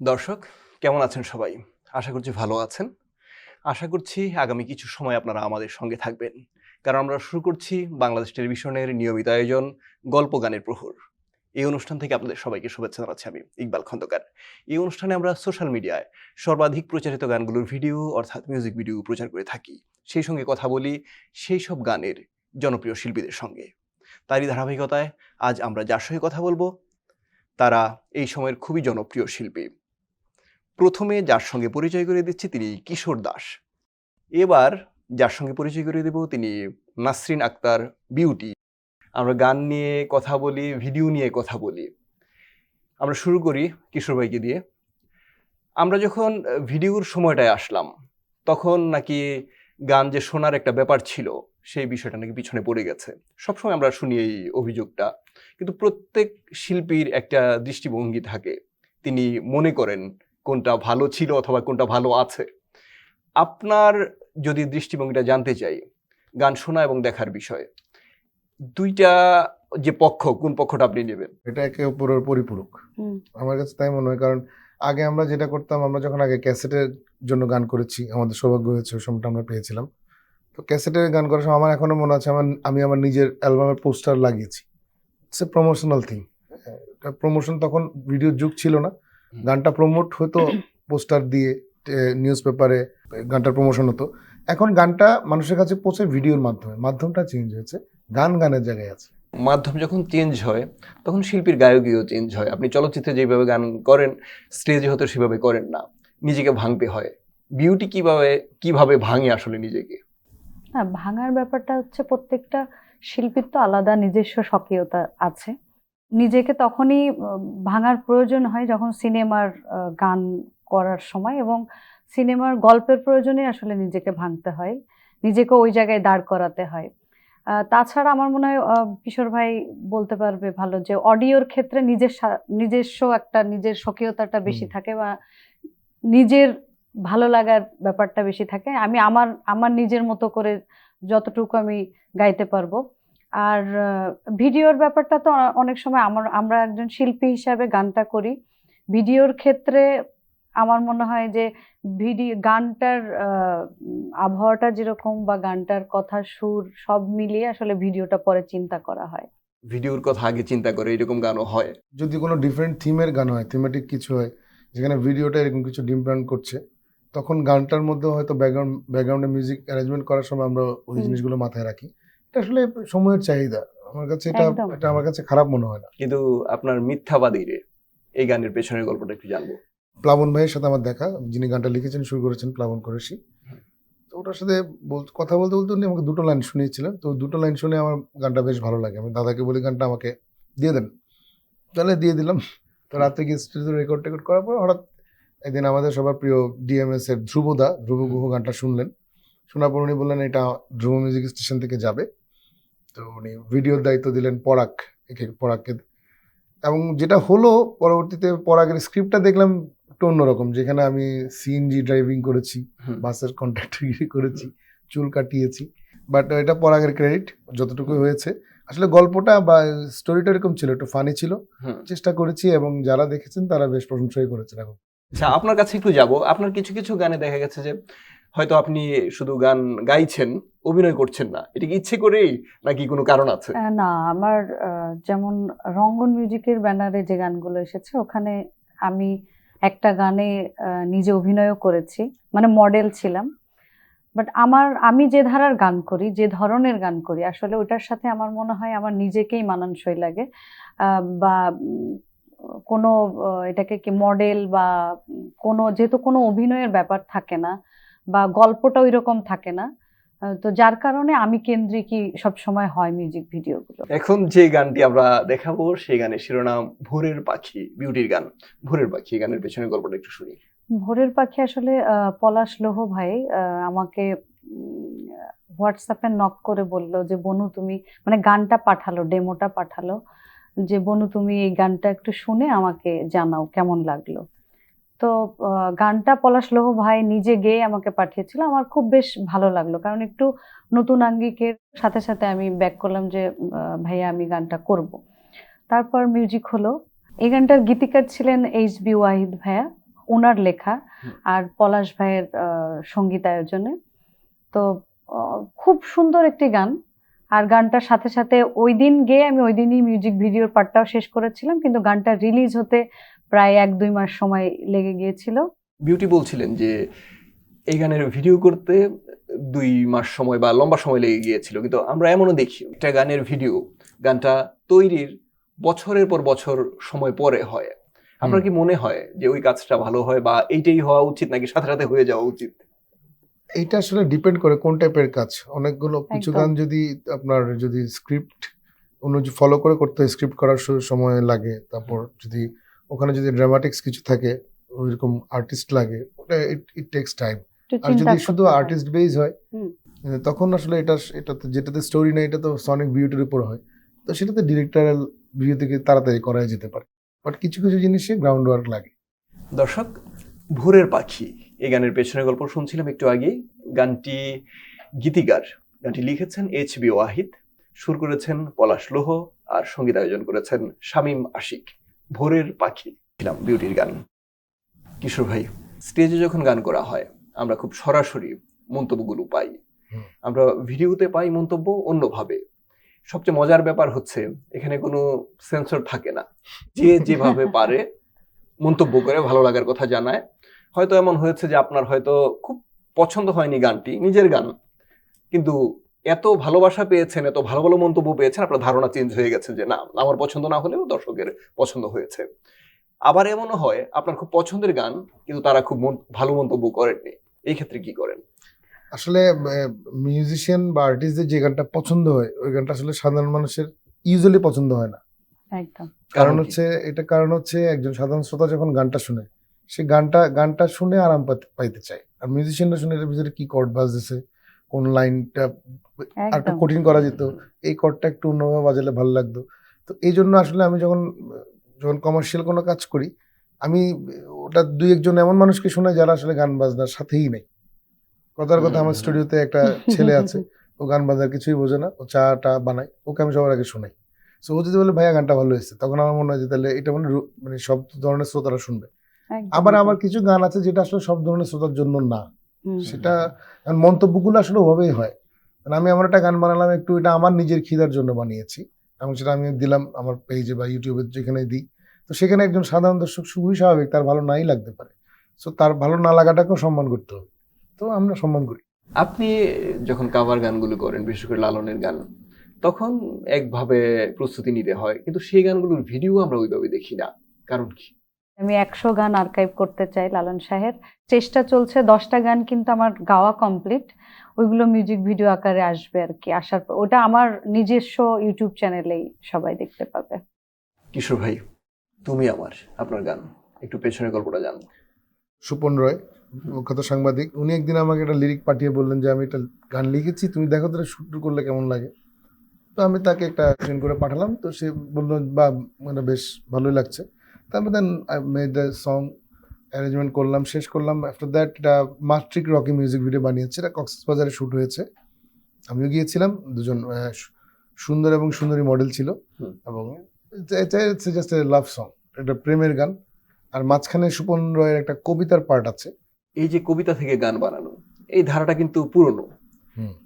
দর্শক কেমন আছেন সবাই? আশা করছি ভালো আছেন। আশা করছি আগামী কিছু সময় আপনারা আমাদের সঙ্গে থাকবেন। কারণ আমরা শুরু করছি বাংলাদেশ টেলিভিশনের নিয়মিত আয়োজন গল্প গানের প্রহর। এই অনুষ্ঠান থেকে আপনাদের সবাইকে শুভেচ্ছা জানাচ্ছি আমি ইকবাল খন্দকার। এই অনুষ্ঠানে আমরা সোশ্যাল মিডিয়ায় সর্বাধিক প্রচারিত গানগুলোর ভিডিও অর্থাৎ মিউজিক ভিডিও প্রচার করে থাকি। সেই সঙ্গে কথা বলি সেই সব গানের জনপ্রিয় শিল্পীদের সঙ্গে। তারই ধারাবাহিকতায় আজ আমরা যার সঙ্গে কথা বলবো তারা এই সময়ের খুবই জনপ্রিয় শিল্পী। প্রথমে যার সঙ্গে পরিচয় করিয়ে দিচ্ছি তিনি কিশোর দাস। এবার যার সঙ্গে পরিচয় করিয়ে দেব তিনি নাসরিন আক্তার বিউটি। আমরা গান নিয়ে কথা বলি, ভিডিও নিয়ে কথা বলি। আমরা শুরু করি কিশোর ভাইকে দিয়ে। আমরা যখন ভিডিওর সময়টায় আসলাম, তখন নাকি গান যে শোনার একটা ব্যাপার ছিল, সেই বিষয়টা নাকি পিছনে পড়ে গেছে। সবসময় আমরা শুনি এই অভিযোগটা। কিন্তু প্রত্যেক শিল্পীর একটা দৃষ্টিভঙ্গি থাকে। তিনি মনে করেন কোনটা ভালো ছিল অথবা কোনটা ভালো আছে। আপনার যদি দৃষ্টিভঙ্গিটা জানতে চাই, গান শোনা এবং দেখার বিষয়ে। ২ টা যে পক্ষ, কোন পক্ষটা আপনি নেবেন? এটা একে অপরের পরিপূরক। আমার কাছে তাই মনে হয়, কারণ আগে আমরা যেটা করতাম, আমরা যখন আগে ক্যাসেটের জন্য গান করেছি, আমাদের সৌভাগ্য হয়েছে ওই সময়টা আমরা পেয়েছিলাম। তো ক্যাসেটের গান করার সময় আমার এখনো মনে আছে, আমি আমার নিজের অ্যালবামের পোস্টার লাগিয়েছি। It's a promotional thing. Promotion, তখন ভিডিওর যুগ ছিল না, গানটা প্রমোট হতো পোস্টার দিয়ে, নিউজ পেপারে গানটার প্রমোশন হতো। এখন গানটা মানুষের কাছে পৌঁছে ভিডিওর মাধ্যমে। মাধ্যমটা চেঞ্জ হয়েছে, গান গানের জায়গায় আছে। মাধ্যম যখন চেঞ্জ হয়, তখন শিল্পীর গায়কীও চেঞ্জ হয়। আপনি চলচ্চিত্রে যেভাবে গান করেন, স্টেজে হয়তো সেভাবে করেন না। নিজেকে ভাঙতে হয়। বিউটি কিভাবে ভাঙে আসলে নিজেকে? না, ভাঙার ব্যাপারটা হচ্ছে প্রত্যেকটা শিল্পীর তো আলাদা নিজস্ব স্বকীয়তা আছে। নিজেকে তখনই ভাঙার প্রয়োজন হয় যখন সিনেমার গান করার সময়, এবং সিনেমার গল্পের প্রয়োজনে আসলে নিজেকে ভাঙতে হয়, নিজেকে ওই জায়গায় দাঁড় করাতে হয়। তাছাড়া আমার মনে হয় কিশোর ভাই বলতে পারবে ভালো, যে অডিওর ক্ষেত্রে নিজস্ব একটা নিজের স্বকীয়তাটা বেশি থাকে, বা নিজের ভালো লাগার ব্যাপারটা বেশি থাকে। আমি আমার আমার নিজের মতো করে যতটুকু আমি গাইতে পারবো। আর ভিডিওর ব্যাপারটা তো অনেক সময় আমরা একজন শিল্পী হিসাবে গানটা করি। ভিডিওর ক্ষেত্রে আমার মনে হয় যে গানটার আবহাওয়াটা যেরকম, বা গানটার কথা, সুর সব মিলিয়ে আসলে ভিডিওটা পরে চিন্তা করা হয়। ভিডিওর কথা আগে চিন্তা করে এরকম গানও হয়। যদি কোনো ডিফারেন্ট থিমের গান হয়, থিমেটিক কিছু হয়, যেখানে ভিডিওটা এরকম কিছু ডিমান্ড করছে, তখন গানটার মধ্যে হয়তো ব্যাকগ্রাউন্ডে মিউজিক অ্যারেঞ্জমেন্ট করার সময় আমরা ওই জিনিসগুলো মাথায় রাখি। এটা আসলে সময়ের চাহিদা। আমার কাছে এটা আমার কাছে খারাপ মনে হয় না। কিন্তু আপনার মিথ্যাবাদী রে এই গানের পেছনের গল্পটা একটু জানবো। প্লাবন ভাইয়ের সাথে আমার দেখা, যিনি গানটা লিখেছেন, শুরু করেছেন প্লাবন কুরেশি। তো ওটার সাথে কথা বলতে বলতে উনি আমাকে 2টো লাইন শুনিয়েছিলেন। তো 2টো লাইন শুনে আমার গানটা বেশ ভালো লাগে। আমি দাদাকে বলি গানটা আমাকে দিয়ে দেন, তাহলে দিয়ে দিলাম। তো রাতে গিয়ে স্টুডিওতে রেকর্ড করার পর হঠাৎ একদিন আমাদের সবার প্রিয় ডিএমএস এর ধ্রুব গুহ গানটা শুনলেন। শোনার পর উনি বললেন এটা ধ্রুব মিউজিক স্টেশন থেকে যাবে। তো উনি ভিডিওর দায়িত্ব দিলেন পরাগকে। এবং যেটা হলো, পরবর্তীতে পরাগের স্ক্রিপ্টটা দেখলাম একটু অন্যরকম, যেখানে আমি সিএনজি ড্রাইভিং করেছি, বাসের কন্ট্রাক্টরগিরি করেছি, চুল কাটিয়েছি। বাট এটা পরাগের ক্রেডিট, যতটুকু হয়েছে। আসলে গল্পটা বা স্টোরিটা এরকম ছিল, একটু ফানি ছিল, চেষ্টা করেছি এবং যারা দেখেছেন তারা বেশ প্রশংসাই করেছেন। এখন আচ্ছা, আপনার কাছে একটু যাব। আপনার কিছু কিছু গানে দেখা গেছে যে হয়তো আপনি শুধু গান গাইছেন, অভিনয় করছেন না। এটা কি ইচ্ছে করেই নাকি কোনো কারণ আছে? না, আমার যেমন রঙ্গন মিউজিকের ব্যানারে যে গানগুলো এসেছে, ওখানে আমি একটা গানে নিজে অভিনয়ও করেছি, মানে মডেল ছিলাম। বাট আমি যে ধারার গান করি, যে ধরনের গান করি, আসলে ওটার সাথে আমার মনে হয় আমার নিজেকেই মানানসই লাগে। বা কোনো এটাকে কি মডেল বা যেহেতু কোনো অভিনয়ের ব্যাপার থাকে না, বা গল্পটা ওই রকম থাকে না, তো যার কারণে আমি কেন্দ্রিকই সবসময় হয় মিউজিক ভিডিওগুলো। এখন যে গানটি আমরা দেখাবো সেই গানের শিরোনাম ভোরের পাখি, বিউটির গান ভোরের পাখি। গানের পেছনে গল্পটা একটু শুনি। ভোরের পাখি আসলে পলাশ লোহ ভাই আমাকে হোয়াটসঅ্যাপে নক করে বললো যে বনু তুমি, মানে গানটা পাঠালো, ডেমোটা পাঠালো, যে বনু তুমি এই গানটা একটু শুনে আমাকে জানাও কেমন লাগলো। তো গানটা পলাশ লোহ ভাই নিজে গেয়ে আমাকে পাঠিয়েছিল। আমার খুব বেশ ভালো লাগলো, কারণ একটু নতুন আঙ্গিকের সাথে সাথে আমি ব্যাক করলাম যে ভাইয়া আমি গানটা করব। তারপর মিউজিক হলো। এই গানটার গীতিকার ছিলেন এইচ বি ওয়াহিদ ভাইয়া, ওনার লেখা হুম। আর পলাশ ভাইয়ের সঙ্গীতায়োজনে। তো খুব সুন্দর একটি গান। আর গানটার সাথে সাথে ওই দিন গেয়ে আমি ওই দিনই মিউজিক ভিডিওর পার্টটাও শেষ করেছিলাম, কিন্তু গানটা রিলিজ হতে প্রায় 1-2 মাস সময় লেগে গিয়েছিল। বিউটি বলছিলেন যে এই গানের ভিডিও করতে 2 মাস সময় বা লম্বা সময় লেগে গিয়েছিল, কিন্তু আমরা এমনও দেখি একটা গানের ভিডিও গানটা তৈরির বছরের পর বছর সময় পরে হয়। আপনার কি মনে হয় যে ওই কাজটা ভালো হয় বা এইটাই হওয়া উচিত নাকি সাথে সাথে হয়ে যাওয়া উচিত? এটা আসলে ডিপেন্ড করে কোন টাইপের কাজ। অনেকগুলো কিছু একদম। গান যদি আপনার যদি স্ক্রিপ্ট অনুযায়ী ফলো করে করতে হয়, স্ক্রিপ্ট করার সময় লাগে। তারপর যদি ওখানে যদি ড্রামাটিক্স কিছু থাকে, ওইরকম আর্টিস্ট লাগে, ওটা ইট টেকস টাইম। একটু আর চিন্তা যদি শুধু করতে হয়। আর্টিস্ট বেস হয়, হুম। তখন আসলে এটাতে যেটাতে স্টোরি নেই, এটা তো সনিক ভিউটির উপর হয়। তো সেটাতে ডিরেক্টরাল ভিউ থেকে তাড়াতাড়ি করা যেতে পারে। বাট কিছু কিছু জিনিসে গ্রাউন্ড ওয়ার্ক লাগে। দর্শক, ভোরের পাখি এই গানের পেছনের গল্প শুনছিলাম একটু আগে। গানটি গীতিকার, গানটি লিখেছেন এইচ.বি. ওয়াহিদ, সুর করেছেন পলাশ লোহ আর সঙ্গীত আয়োজন করেছেন শামীম আশিক। ভোরের পাখি ছিলাম বিউটির গান। কিশোর ভাই, স্টেজে যখন গান করা হয় আমরা খুব সরাসরি মন্তব্যগুলো পাই, হুম। আমরা ভিডিওতে পাই মন্তব্য অন্যভাবে। সবচেয়ে মজার ব্যাপার হচ্ছে এখানে কোনো সেন্সর থাকে না, যে যেভাবে পারে মন্তব্য করে ভালো লাগার কথা জানায়। হয়তো এমন হয়েছে যে আপনার হয়তো খুব পছন্দ হয়নি গানটি, নিজের গান, কিন্তু এত ভালোবাসা পেয়েছেন, এত ভালো ভালো মন্তব্য পেয়েছেন, আপনার ধারণা চেঞ্জ হয়ে গেছে যে না, আমার পছন্দ না হলেও দর্শকের পছন্দ হয়েছে। আবার এমনও হয় আপনার খুব পছন্দের গান কিন্তু তারা খুব ভালো মন্তব্য করেননি, এই ক্ষেত্রে কি করেন? আসলে মিউজিশিয়ান বা আর্টিস্টদের যে গানটা পছন্দ হয়, ওই গানটা আসলে সাধারণ মানুষের ইউজুয়ালি পছন্দ হয় না। একদম। কারণ কি? হচ্ছে একজন সাধারণ শ্রোতা যখন গানটা শুনে, সে গানটা শুনে আরাম পাইতে চায়। আর মিউজিশিয়ানরা শুনে এর ভিতরে কি কর্ড বাজতেছে, কোন লাইনটা আর একটু একদম। কঠিন করা যেত, এই কর্ডটা একটু অন্যভাবে বাজালে ভালো লাগতো। তো এই জন্য আসলে আমি যখন কমার্শিয়াল কোনো কাজ করি, আমি ওটা 2-1 জন এমন মানুষকে শোনাই যারা আসলে গান বাজনার সাথেই নেই। কথার কথা, আমার স্টুডিওতে একটা ছেলে আছে, ও গান বাজনার কিছুই বোঝে না, ও চা-টা বানায়, ওকে আমি সবার আগে শোনাই। সো ও যদি বলে ভাইয়া গানটা ভালো হয়েছে, তখন আমার মনে হয় যে তাহলে এটা মানে সব ধরনের শ্রোতারা শুনবে। একদম, আবার একদম। আমার কিছু গান আছে যেটা আসলে সব ধরনের শ্রোতার জন্য না। হুম। সেটা মন্তব্যগুলো আসলে ওভাবেই হয়। মানে আমি এমন একটা গান বানালাম, একটু এটা আমার নিজের খিদার জন্য বানিয়েছি এবং সেটা আমি দিলাম আমার পেজে বা ইউটিউবে, যেখানে দিই। তো সেখানে একজন সাধারণ দর্শক খুবই স্বাভাবিক, তার ভালো নাই লাগতে পারে। সো তার ভালো না লাগাটাকেও সম্মান করতে হবে। তো আমরা সম্মান করি। আপনি যখন কাভার গানগুলো করেন, বিশেষ করে লালনের গান, তখন একভাবে প্রস্তুতি নিতে হয়, কিন্তু সেই গানগুলোর ভিডিও আমরা ওইভাবে দেখি না, কারণ কি? আমি 100 গান আর্কাইভ করতে চাই লালন শাহের। চেষ্টা চলছে, 10টা গান কিন্তু আমার গাওয়া কমপ্লিট। ওইগুলো মিউজিক ভিডিও আকারে আসবে আর কি। আসার পর ওটা আমার নিজস্ব ইউটিউব চ্যানেলেই সবাই দেখতে পাবে। কিশোর ভাই, তুমি আমার, আপনার গান, একটু পেছনের গল্পটা জানবো। সুপন রয়, বিখ্যাত সাংবাদিক, উনি একদিন আমাকে একটা লিরিক পাঠিয়ে বললেন যে আমি একটা গান লিখেছি, তুমি দেখো তো শুট করলে কেমন লাগে। তো আমি তাকে একটা ট্রেন করে পাঠালাম। তো সে বললো বা মানে বেশ ভালোই লাগছে। তারপর then I made the song, arrangement করলাম, শেষ করলাম। আফটার দ্যাট এটা মাস্ট্রিক রকি মিউজিক ভিডিও বানিয়েছে, এটা কক্সবাজারে শ্যুট হয়েছে। আমিও গিয়েছিলাম, দুজন সুন্দর এবং সুন্দরী মডেল ছিল। হুম। এবং এটা জাস্ট লাভ সং, এটা প্রেমের গান। আর মাঝখানে সুপন রয়ের একটা কবিতার পার্ট আছে। এই যে কবিতা থেকে গান বানানো, এই ধারাটা কিন্তু পুরনো,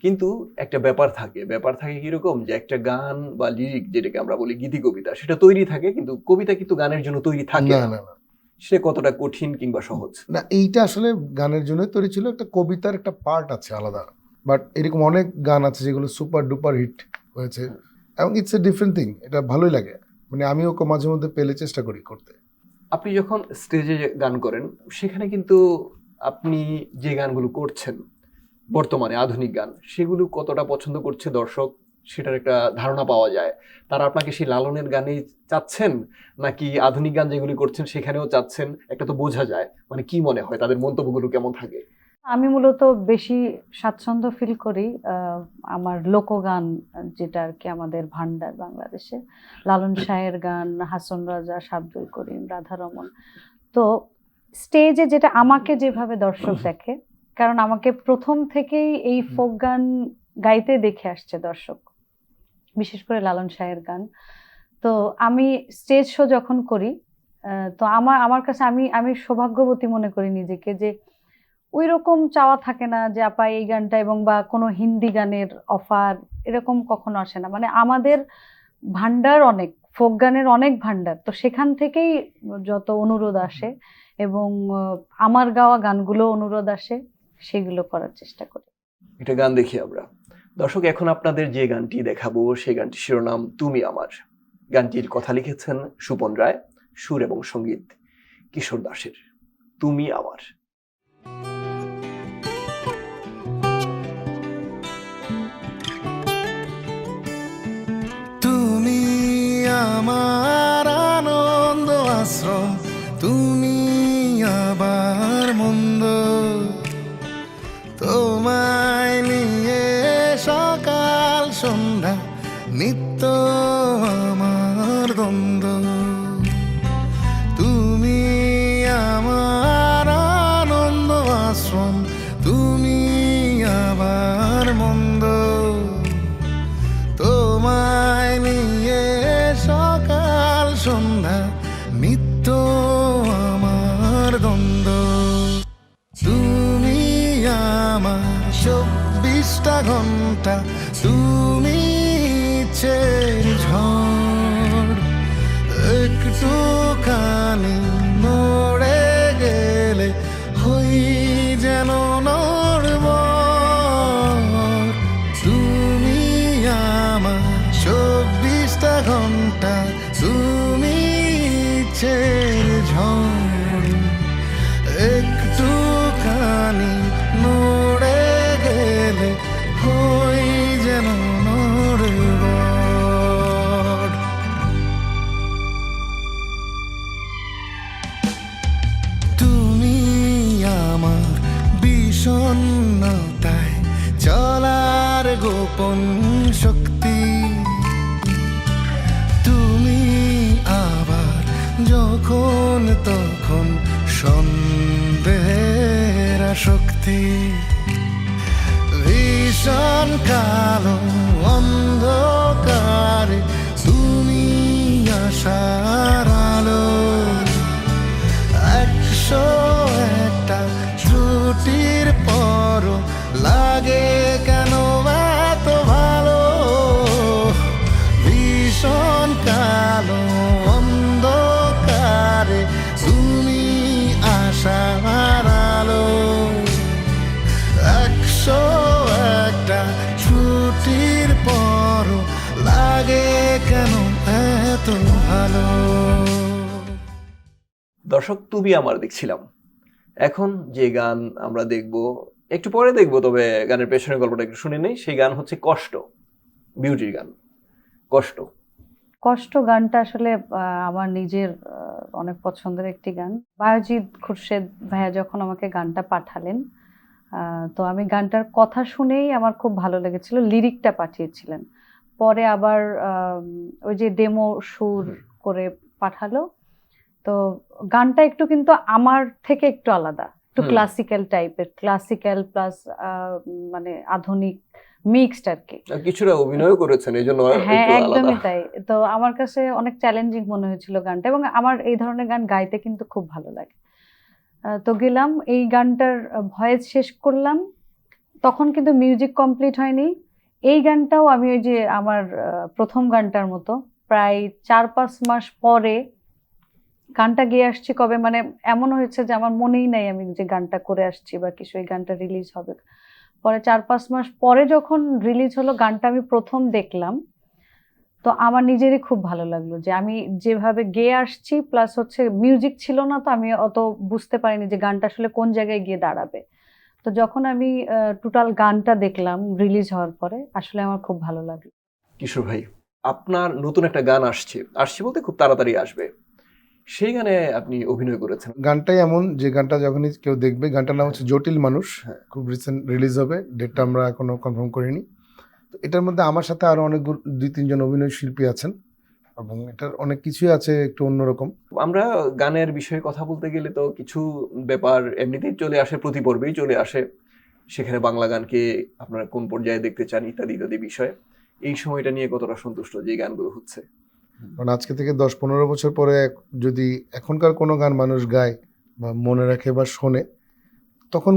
কিন্তু একটা ব্যাপার থাকে কিরকম, যে একটা গান বা লিরিক যেটাকে আমরা বলি গীতি কবিতা, সেটা তৈরি থাকে, কিন্তু কবিতা কিন্তু গানের জন্য তৈরি থাকে না না। না না সে কতটা কঠিন কিংবা সহজ? না, এইটা আসলে গানের জন্যই তৈরি ছিল, একটা কবিতার একটা পার্ট আছে আলাদা। বাট এরকম অনেক গান আছে যেগুলো সুপার ডুপার হিট হয়েছে এবং ইটস এ ডিফারেন্ট থিং, এটা ভালোই লাগে। মানে আমিও মাঝে মধ্যে পেলে চেষ্টা করি করতে। আপনি যখন স্টেজে গান করেন, সেখানে কিন্তু আপনি যে গানগুলো করছেন বর্তমানে আধুনিক গান, সেগুলো কতটা পছন্দ করছে দর্শক, সেটার একটা ধারণা পাওয়া যায়। তারা আপনাকে সেই লালনের গানেই চাচ্ছেন, নাকি আধুনিক গান যেগুলি করছেন সেখানেও চাচ্ছেন, একটা তো বোঝা যায়। মানে কি মনে হয় তাদের মন্তব্যগুলো কেমন থাকে? আমি মূলত বেশি স্বাচ্ছন্দ্য ফিল করি আমার লোকগান, যেটা আর কি আমাদের ভান্ডার বাংলাদেশে। লালন শাহের গান, হাসন রাজা, আব্দুল করিম, রাধারমণ। তো স্টেজে যেটা আমাকে যেভাবে দর্শক দেখে, কারণ আমাকে প্রথম থেকেই এই ফোক গান গাইতে দেখে আসছে দর্শক, বিশেষ করে লালন শাহের গান। তো আমি স্টেজ শো যখন করি, তো আমার আমার কাছে আমি আমি সৌভাগ্যবতী মনে করি নিজেকে, যে ওই রকম চাওয়া থাকে না যে আপা এই গানটা, এবং বা কোনো হিন্দি গানের অফার এরকম কখনো আসে না। মানে আমাদের ভান্ডার অনেক, ফোক গানের অনেক ভান্ডার, তো সেখান থেকেই যত অনুরোধ আসে এবং আমার গাওয়া গানগুলো অনুরোধ আসে, সেগুলো করার চেষ্টা করি। একটা গান দেখি আমরা। দর্শক, এখন আপনাদের যে গানটি দেখাবো সেই গানটির শিরোনাম তুমি আমার। গানটির কথা লিখেছেন সুপন রায়, সুর এবং সঙ্গীত কিশোর দাসের। তুমি আমার। তুমি আমার আনন্দ আশ্রম, তুমি আবার মন্দ, তোমায় নিয়ে সকাল সন্ধ্যা নিত্য আমার দ্বন্দ্ব। তুমি আমার আনন্দ আশ্রম, তুমি আবার মন্দ, তোমায় নিয়ে সকাল সন্ধ্যা নিত্য আমার দ্বন্দ্ব। তুমি আমার 24টা ঘন্টা, তুমি ইচ্ছের ঝড়, একটুখানি নড়ে গেলে হই যেন নড়বড়। তুমি আমার 24টা ঘন্টা, তুমি ইচ্ছের ঝড়, একটুখানি নড়ে গেলে হই যেন নড়বড়। তুমি আমার বিষণ্ণতায় চলার গোপন শক্তি, তুমি আবার যখন তখন সন্দেহের শক্তি। ভীষণ কালো অন্ধকারে তুমি আশার আলো, 101টা ত্রুটির পর লাগে কেন এত ভালো। ভীষণ কালো অন্ধকারে তুমি আশার আলো, 101টা ছুটির পর লাগে কেন এত ভালো। দর্শক, তুমি আমার দেখছিলাম। এখন যে গান আমরা দেখব, একটু পরে দেখবো, তবে গানের পেছনের গল্পটা একটু শুনে নেই। সেই গান হচ্ছে কষ্ট, বিউটির গান কষ্ট। কষ্ট গানটা আসলে আমার নিজের অনেক পছন্দের একটি গান। বায়েজিদ খুরশেদ ভাইয়া যখন আমাকে গানটা পাঠালেন, তো আমি গানটার কথা শুনেই আমার খুব ভালো লেগেছিল, লিরিকটা পাঠিয়েছিলেন। পরে আবার ওই যে ডেমো সুর করে পাঠালো, তো গানটা একটু কিন্তু আমার থেকে একটু আলাদা, একটু ক্লাসিক্যাল টাইপের, ক্লাসিক্যাল প্লাস মানে আধুনিক মিক্সড আর কি। আর কিছুটা অভিনয় করেছেন, এই জন্য হ্যাঁ, একটু আলাদা। একদমই তাই। তো আমার কাছে অনেক চ্যালেঞ্জিং মনে হয়েছিল গানটা, এবং আমার এই ধরনের গান গাইতে কিন্তু খুব ভালো লাগে। তো গেলাম, এই গানটার ভয়েস শেষ করলাম, তখন কিন্তু মিউজিক কমপ্লিট হয়নি। এই গানটাও আমি ওই যে আমার প্রথম গানটার মতো প্রায় 4-5 মাস পরে গানটা গেয়ে আসছি। কবে মানে এমন হয়েছে যে আমার মনেই নাই আমি যে গানটা করে আসছি বা কিছু, এই গানটা রিলিজ হবে। পরে 4-5 মাস পরে যখন রিলিজ হলো, গানটা আমি প্রথম দেখলাম, তো আমার নিজেরই খুব ভালো লাগলো যে আমি যেভাবে গেয়ে আসছি, প্লাস হচ্ছে মিউজিক ছিল না, তো আমি অত বুঝতে পারিনি যে গানটা আসলে কোন জায়গায় গিয়ে দাঁড়াবে। তো যখন আমি টোটাল গানটা দেখলাম রিলিজ হওয়ার পরে, আসলে আমার খুব ভালো লাগলো। কিশোর ভাই, আপনার নতুন একটা গান আসছে, আসছে বলতে খুব তাড়াতাড়ি আসবে, সেই গানে আপনি অভিনয় করেছেন। গানটাই এমন যে গানটা যখনই কেউ দেখবে, গানটার নাম হচ্ছে জটিল মানুষ, খুব রিসেন্ট রিলিজ হবে, ডেটটা আমরা এখনো কনফার্ম করিনি। তো এটার মধ্যে আমার সাথে আরো অনেক 2-3 জন অভিনয় শিল্পী আছেন, এবং এটার অনেক কিছুই আছে একটু অন্যরকম। আমরা গানের বিষয়ে কথা বলতে গেলে তো কিছু ব্যাপার এমনিতেই চলে আসে, প্রতি পর্বেই চলে আসে। সেখানে বাংলা গানকে আপনারা কোন পর্যায়ে দেখতে চান ইত্যাদি ইত্যাদি বিষয়। এই সময়টা নিয়ে কতটা সন্তুষ্ট যে গানগুলো হচ্ছে? কারণ আজকে থেকে 10-15 বছর পরে যদি এখনকার কোনো গান মানুষ গায় বা মনে রাখে বা শোনে, তখন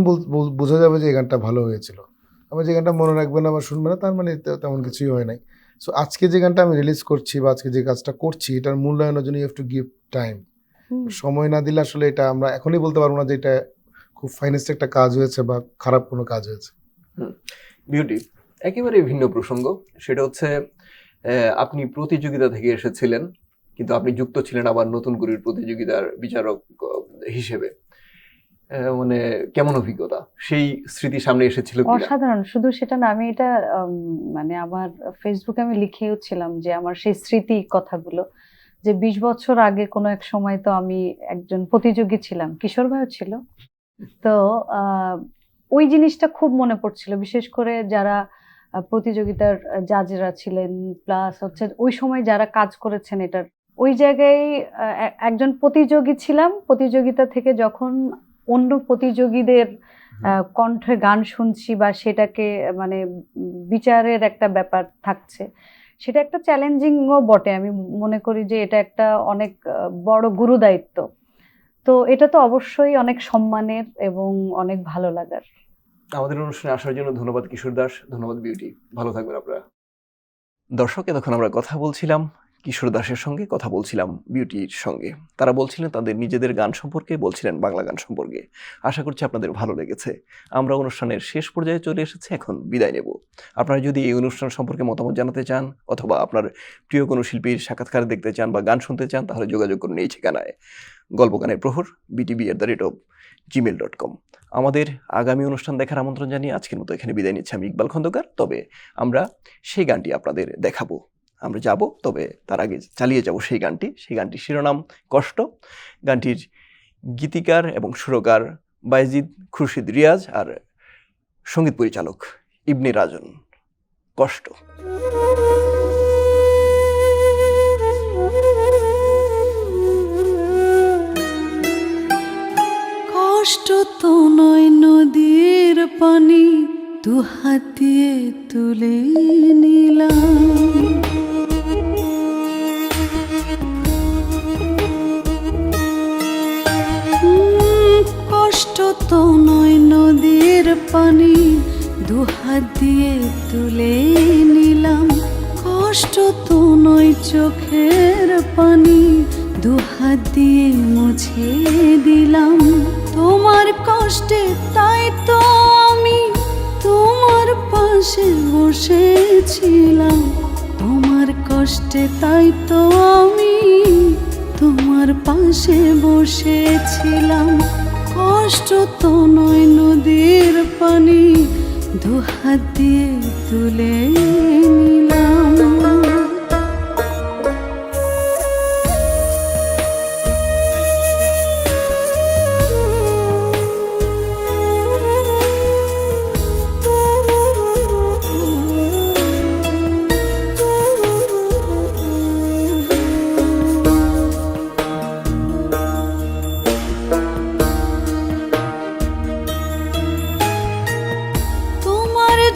বোঝা যাবে যে এই গানটা ভালো হয়েছিল। আবার যে গানটা মনে রাখবে না বা শুনবে না, তার মানে তেমন কিছুই হয় নাই। সো আজকে যে গানটা আমি রিলিজ করছি বা আজকে যে কাজটা করছি, এটার মূল্যায়নের জন্য you have to give time. সময় না দিলে আসলে এটা আমরা এখনই বলতে পারবো না যে এটা খুব ফাইনেস্ট একটা কাজ হয়েছে বা খারাপ কোনো কাজ হয়েছে। বিউটি, একেবারে ভিন্ন প্রসঙ্গ। সেটা হচ্ছে আপনি প্রতিযোগিতা থেকে এসেছিলেন, কিন্তু আপনি যুক্ত ছিলেন আবার নতুন করে প্রতিযোগিতার বিচারক হিসেবে। মানে কেমন অভিজ্ঞতা, সেই স্মৃতি সামনে এসেছিল কিনা? অসাধারণ। শুধু সেটা না, আমি এটা মানে আমার ফেসবুকে আমি লিখেও ছিলাম যে আমার সেই স্মৃতি কথাগুলো, যে 20 বছর আগে কোনো এক সময় তো আমি একজন প্রতিযোগী ছিলাম, কিশোর ভাইও ছিল। তো ওই জিনিসটা খুব মনে পড়ছিল, বিশেষ করে যারা প্রতিযোগিতার জাজেরা ছিলেন, প্লাস হচ্ছে ওই সময় যারা কাজ করেছেন এটার। ওই জায়গায় একজন প্রতিযোগী ছিলাম, প্রতিযোগিতা থেকে যখন অন্য প্রতিযোগীদের কণ্ঠে গান শুনছি বা সেটাকে মানে বিচারের একটা ব্যাপার থাকছে, সেটা একটা চ্যালেঞ্জিংও বটে। আমি মনে করি যে এটা একটা অনেক বড় গুরু দায়িত্ব। তো এটা তো অবশ্যই অনেক সম্মানের এবং অনেক ভালো লাগার। আমাদের অনুষ্ঠানে আসার জন্য ধন্যবাদ কিশোর দাস, ধন্যবাদ বিউটি, ভালো থাকবেন আপনারা। দর্শক, এতক্ষণ আমরা কথা বলছিলাম কিশোর দাসের সঙ্গে, কথা বলছিলাম বিউটির সঙ্গে। তারা বলছিলেন তাদের নিজেদের গান সম্পর্কে, বলছিলেন বাংলা গান সম্পর্কে। আশা করছি আপনাদের ভালো লেগেছে। আমরা অনুষ্ঠানের শেষ পর্যায়ে চলে এসেছি, এখন বিদায় নেব। আপনারা যদি এই অনুষ্ঠান সম্পর্কে মতামত জানাতে চান অথবা আপনার প্রিয় কোনো শিল্পীর সাক্ষাৎকার দেখতে চান বা গান শুনতে চান, তাহলে যোগাযোগ করুন এই ঠিকানায়, গল্পগানের প্রহর btb@gmail.com। আমাদের আগামী অনুষ্ঠান দেখার আমন্ত্রণ জানিয়ে আজকের মতো এখানে বিদায় নিচ্ছি আমি, ইকবাল খন্দকার। তবে আমরা সেই গানটি আপনাদের দেখাবো, আমরা যাব, তবে তার আগে চালিয়ে যাব সেই গানটি। সেই গানটির শিরোনাম কষ্ট। গানটির গীতিকার এবং সুরকার বাইজিদ খুরশিদ রিয়াজ আর সঙ্গীত পরিচালক ইবনে রাজন। কষ্ট। কষ্ট তো নয় নদীর পানি, দু হাত দিয়ে তুলে নিলাম। কষ্ট তো নয় নদীর পানি, দু হাত দিয়ে তুলে নিলাম। কষ্ট তো নয় চোখের পানি, দু হাত দিয়ে মুছে দিলাম। তোমার কষ্টে তাই তো আমি তোমার পাশে বসেছিলাম। তোমার কষ্টে তাই তো আমি তোমার পাশে বসেছিলাম। কষ্ট তো নয় নদীর পানি, দু হাত দিয়ে তুলে নিলাম।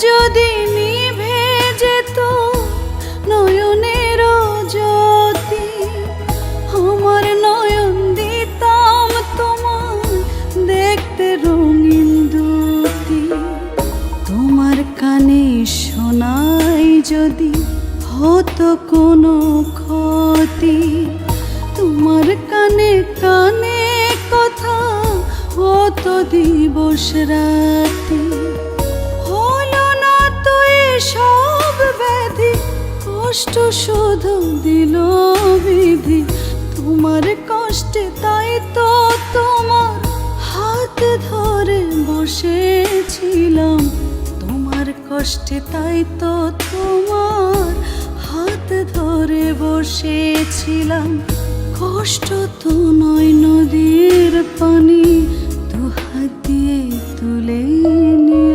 যদি নিভে যেত নয়নের জ্যোতি, আমার নয়ন দিতাম তোমার দেখতে রঙিন দুটি। তোমার কানে শোনাই যদি হতো কোনো ক্ষতি, তোমার কানে কানে কথা হতো দিবস রাতি। সব ব্যাধি কষ্ট শুধু দিল বিধি। তোমার কষ্টে তাই তো তোমার হাত ধরে বসেছিলাম। তোমার কষ্টে তাই তো তোমার হাত ধরে বসেছিলাম। কষ্ট তো নয় নদীর পানি, দু হাত দিয়ে তুলে নিয়ে